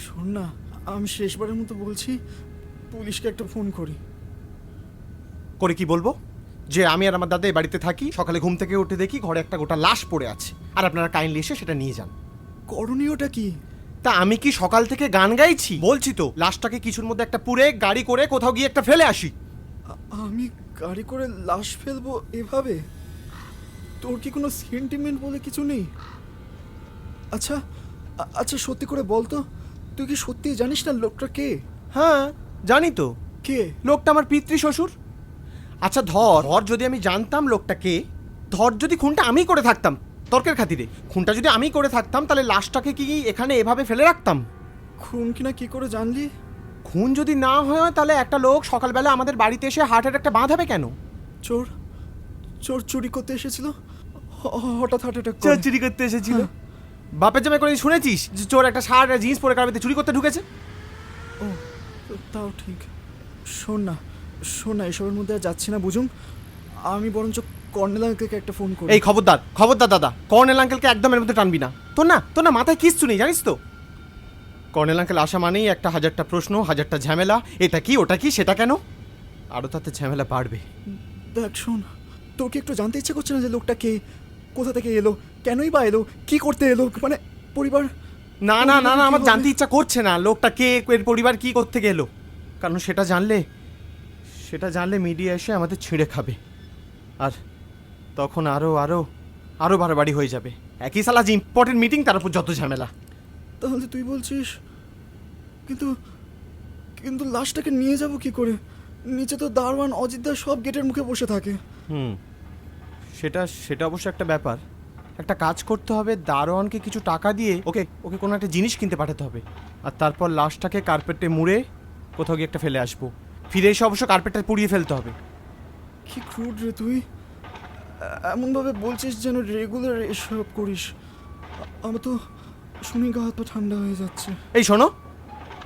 শোন না, আমি শেষবারের মতো বলছি, পুলিশকে একটা ফোন করি। করে কি বলবো? যে আমি আর আমার দাদা এই বাড়িতে থাকি, সকালে ঘুম থেকে উঠে দেখি ঘরে একটা গোটা লাশ পড়ে আছে, আর আপনারা কাইন্ডলি এসে সেটা নিয়ে যান। করণীয়টা কি? তা আমি কি সকাল থেকে গান গাইছি? বলছি তো, লাশটাকে কিছুর মধ্যে একটা পুরে গাড়ি করে কোথাও গিয়ে একটা ফেলে আসি। আমি গাড়ি করে লাশ ফেলবো এভাবে? তোর কি কোনো সেন্টিমেন্ট বলে কিছু নেই? আচ্ছা আচ্ছা, সত্যি করে বল তো, তুই কি সত্যি জানিস না লোকটা কে? হ্যাঁ জানি তো, কে? লোকটা আমার পিতৃ শ্বশুর। আচ্ছা ধর যদি আমি জানতাম লোকটা কে, ধর যদি খুনটা আমি করে থাকতাম, তর্কের খাতিরে খুনটা যদি আমি করে থাকতাম, তাহলে লাশটাকে কি এখানে এভাবে ফেলে রাখতাম? খুন কিনা কি করে জানলি? খুন যদি না হয় তাহলে একটা লোক সকালবেলা আমাদের বাড়িতে এসে হার্ট অ্যাটাকটা বাঁধাবে কেন? চোর চোর চুরি করতে এসেছিল, হঠাৎ হার্ট অ্যাটাক চোর চুরি করতে এসেছিল? বাপের জামাই করে শুনেছিস যে চোর একটা শার্ট আর জিন্স পরে কারবে চুরি করতে ঢুকেছে? ও, তাও ঠিক। শোন না শোন না, এসবের মধ্যে আর যাচ্ছি না বুঝুন, আমি বরঞ্চ কর্নেল আঙ্কেলকে একটা ফোন করি। এই খবরদার খবরদার দাদা, কর্নেল আঙ্কেলকে একদম এর মধ্যে টানবি না। তোর না মাথায় কিচ্ছু নেই জানিস তো? কর্নেল আঙ্কেল আসা মানেই একটা হাজারটা প্রশ্ন, হাজারটা ঝামেলা, এটা কি ওটা কি সেটা কেন, আরও তাতে ঝামেলা বাড়বে। দেখ শোন, তোর কি একটু জানতে ইচ্ছে করছে না যে লোকটা কে, কোথা থেকে এলো, কেনই বা এলো, কি করতে এলো, মানে পরিবার? না না না না, আমার জানতে ইচ্ছা করছে না লোকটা কে, এর পরিবার কি করতে গেলো, কারণ সেটা জানলে মিডিয়া এসে আমাদের ছিঁড়ে খাবে, আর তখন আরও আরও আরও বাড়াবাড়ি হয়ে যাবে। একই সালা যে ইম্পর্টেন্ট মিটিং, তার উপর যত ঝামেলা। তাহলে তুই বলছিস, কিন্তু কিন্তু লাশটাকে নিয়ে যাব কি করে? নিচে তো দারোয়ান অজিতদার সব গেটের মুখে বসে থাকে। সেটা অবশ্য একটা ব্যাপার। একটা কাজ করতে হবে, দারোয়ানকে কিছু টাকা দিয়ে ওকে কোনো একটা জিনিস কিনতে পাঠাতে হবে, আর তারপর লাশটাকে কার্পেটে মুড়ে কোথাও গিয়ে একটা ফেলে আসবো। ফিরে এসে অবশ্য কার্পেটটা পুড়িয়ে ফেলতে হবে। কি ক্রুড রে তুই, এমনভাবে বলছিস যেন রেগুলার এসব করিস। আমার তো শুনি গা হাত পা ঠান্ডা হয়ে যাচ্ছে। এই শোনো,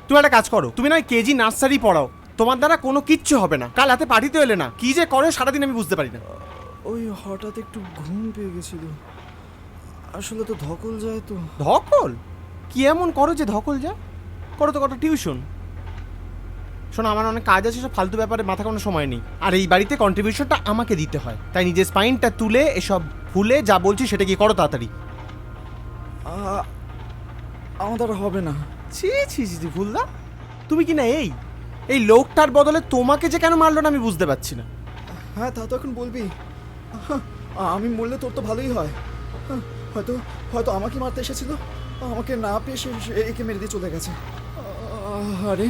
তুমি একটা কাজ করো, তুমি না কেজি নার্সারি পড়াও, তোমার দ্বারা কোনো কিচ্ছু হবে না। কাল হাতে পাঠিতে এলে না, কি যে করো সারাদিন আমি বুঝতে পারি না। ওই হঠাৎ একটু ঘুম পেয়ে গেছিল, আসলে তো ধকল যায় তো। ধকল? কি এমন করো যে ধকল যায়? করো তো কত টিউশন। শোনো, আমার অনেক কাজ আছে, সব ফালতু ব্যাপারে মাথা কোনো সময় নেই, আর এই বাড়িতে কন্ট্রিবিউশনটা আমাকে দিতে হয়, তাই নিজের স্পাইনটা তুলে এসব ভুলে যা বলছি সেটা কি করো তাড়াতাড়ি। আমাদের হবে না। ছি ছি ছি ভুলদা, তুমি কি না এই লোকটার বদলে তোমাকে যে কেন মারলো না আমি বুঝতে পারছি না। হ্যাঁ, তা তো এখন বলবি। আমি মরলে তোর তো ভালোই হয়। হয়তো হয়তো আমাকে মারতে এসেছিল, আমাকে না পেয়ে সে একে মেরে দিয়ে চলে গেছে। আরে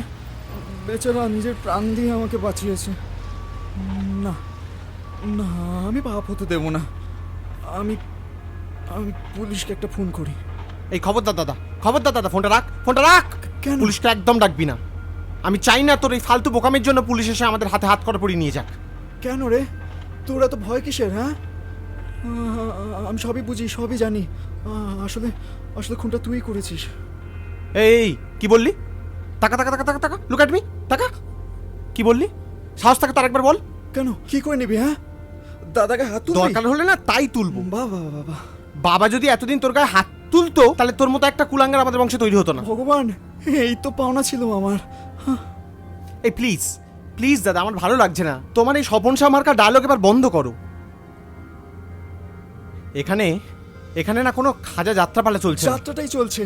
বেচারা নিজের প্রাণ দিয়ে আমাকে বাঁচিয়েছে। না না, আমি পাপ হতে দেবো না। আমি আমি পুলিশকে একটা ফোন করি। এই খবরদার দাদা, ফোনটা রাখ। কেন? পুলিশকে একদম ডাকবি না। আমি চাই না তোর এই ফালতু বোকামের জন্য পুলিশ এসে আমাদের হাতে হাত করে পড়িয়ে নিয়ে যাক। কেন রে, তোর এত ভয় কিসের? হ্যাঁ, আমি সবই বুঝি, সবই জানি। আসলে আসলে খুনটা তুই করেছিস। এই কি বললি? টাকা লুক অ্যাট মি, টাকা কি বললি? সাহস থাকে তার একবার বল। কেন, কি করে নিবি? হ্যাঁ, দাদাকে হাত তুলবি? দরকার হলে না তাই তুলবো। বাবা, বাবা যদি এতদিন তোর গায়ে হাত তুলতো, তাহলে তোর মতো একটা কুলাঙ্গার আমাদের বংশে তৈরি হতো না। ভগবান, এই তো পাওনা ছিল আমার। এই প্লিজ দাদা, আমার ভালো লাগছে না। তোমার এই স্বপন মার্কা ডায়লগ এবার বন্ধ করো। এখানে না কোনো খাজা যাত্রাপালা চলছে। যাত্রাটাই চলছে।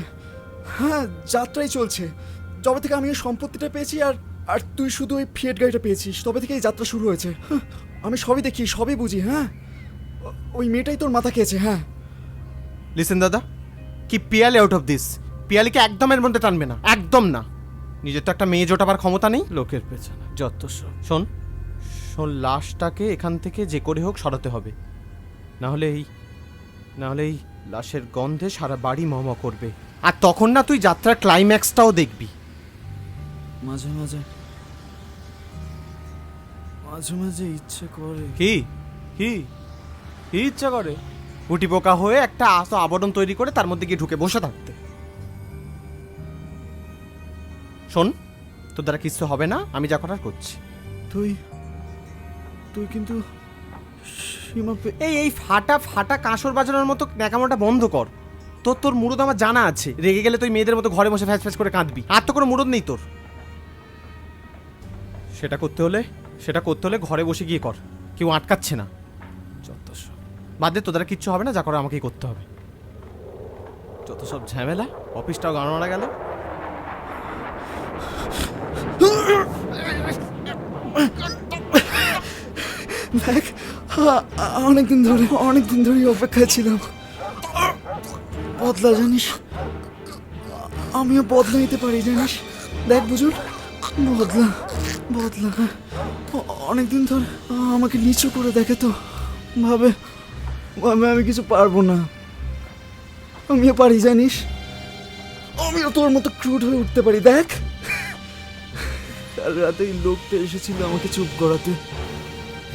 হ্যাঁ, যাত্রাই চলছে। যবে থেকে আমি এই সম্পত্তিটা পেয়েছি, আর তুই শুধু ওই ফিয়েট গাড়িটা পেয়েছিস, তবে থেকে এই যাত্রা শুরু হয়েছে। আমি সবই দেখি, সবই বুঝি। হ্যাঁ, ওই মেয়েটাই তোর মাথা খেয়েছে। হ্যাঁ, লিসেন দাদা, কি পিয়ালি আউট অফ দিস। পিয়ালিকে একদম এর মধ্যে টানবে না, একদম না। নিজের তো একটা মেয়ে জোটাবার ক্ষমতা নেই, লোকের পেছনে যত সব। শোন, লাশটাকে এখান থেকে যে করে হোক সরাতে হবে, না হলে এই লাশের গন্ধে সারা বাড়ি মম করবে, আর তখন না তুই যাত্রার ক্লাইম্যাক্সটাও দেখবি। মাঝে মাঝে ইচ্ছে করে। কি ইচ্ছা করে? গুটি পোকা হয়ে একটা আবরণ তৈরি করে তার মধ্যে গিয়ে ঢুকে বসে থাকতে। শোন, তোর দ্বারা কিছু হবে না, আমি যা করার করছি। তুই কিন্তু সীমা এই ফাটা কাঁসর বাজানোর মতো ন্যাকামোটা বন্ধ কর। তোর তোর মুরদ আমার জানা আছে, রেগে গেলে তুই মেয়েদের মতো ঘরে বসে ফ্যাচ ফ্যাচ করে কাঁদবি, আর তো কোনো মুরদ নেই তোর। সেটা করতে হলে ঘরে বসে গিয়ে কর, কেউ আটকাচ্ছে না। যত সব বাদ দে, তোদের কিচ্ছু হবে না, যা করে আমাকেই করতে হবে। যত সব ঝামেলা, অফিসটাও গান মারা গেল। দেখ, অনেকদিন ধরে অপেক্ষায় ছিলাম। বদলা জানিস, আমিও বদলা নিতে পারি জানিস। দেখ বুঝুন, বদলা অনেকদিন ধরে আমাকে নিচু করে দেখে, তো ভাবে আমি কিছু পারবো না। আমিও পারি জানিস, আমিও তোর মতো ক্রুড হয়ে উঠতে পারি। দেখ, কাল রাতে এই লোকটা এসেছিল আমাকে চুপ করাতে।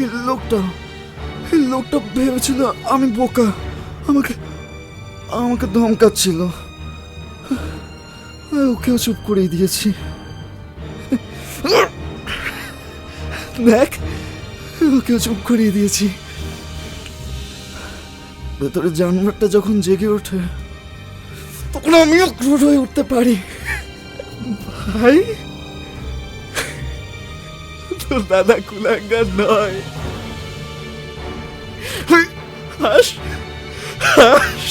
এই লোকটা ভেবেছিল আমি বোকা, আমাকে ধমকাচ্ছিল। ওকেও চুপ করিয়ে দিয়েছি। দেখ, ওকেও চুপ করিয়ে দিয়েছি। ভেতরে জানোয়ারটা যখন জেগে ওঠে, তখন আমিও ক্রুড হয়ে উঠতে পারি। ভাই, তোর দাদা কুলাঙ্গার নয়। হাস হাস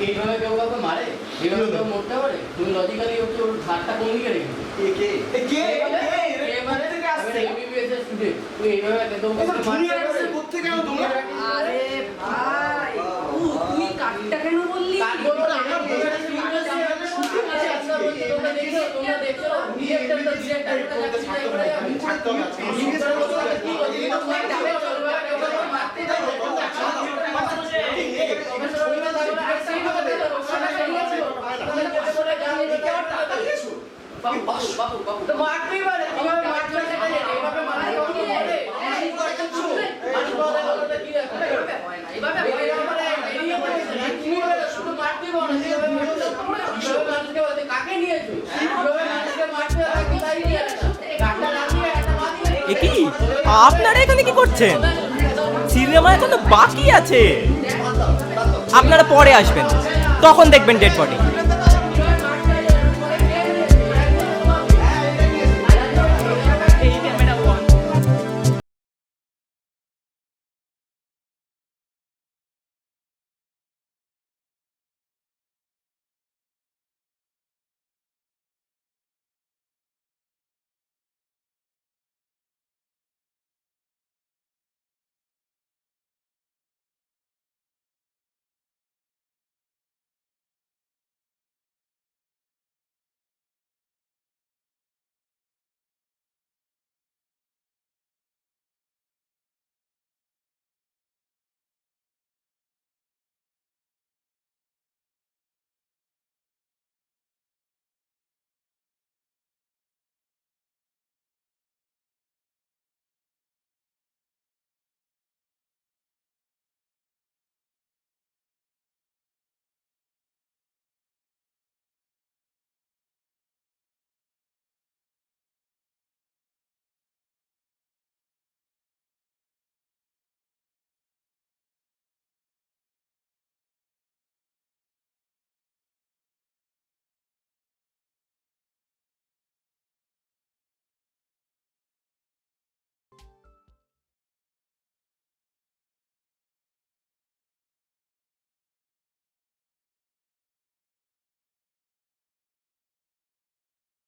এইভাবে কেউ কাউকে মারে, এইভাবে কেউ মরতে পারে? তুমি লজিক্যালি ওর হাতটা কোন দিকে রেখেছো? MBBS এর student, তুই এইভাবে কেউ কাউকে মারতে পারে? আরে ভাই, তুই কাটটা কেন বললি? কাট বলো না, আমরা বলে দিচ্ছি, তোমরা দেখছো, ডিরেক্টরটা যাচ্ছে করে আমি থাকতে হবে আজকে। কি বলি, তোমার ডাবে চলবে, কেউ কাউকে মারতে যাবে, বাবু তো মারতেই পারে, কিভাবে মারতে পারে? এইভাবে মারতে পারে? মানুষ বলে বলতে কি রাখবে? এইভাবে শুধু মারতেই পারে, এইভাবে মানুষকে বলতে কাকে নিয়েছো? এইভাবে মানুষকে মারতে হয়, কোথায় নিয়ে আসা? ডাক্তার লাগিয়ে একটা মারিয়ে এ কি আপনারা এখানে কি করছেন? সিনেমা এখনো বাকি আছে, আপনারা পরে আসবেন, তখন দেখবেন ডেড বডি।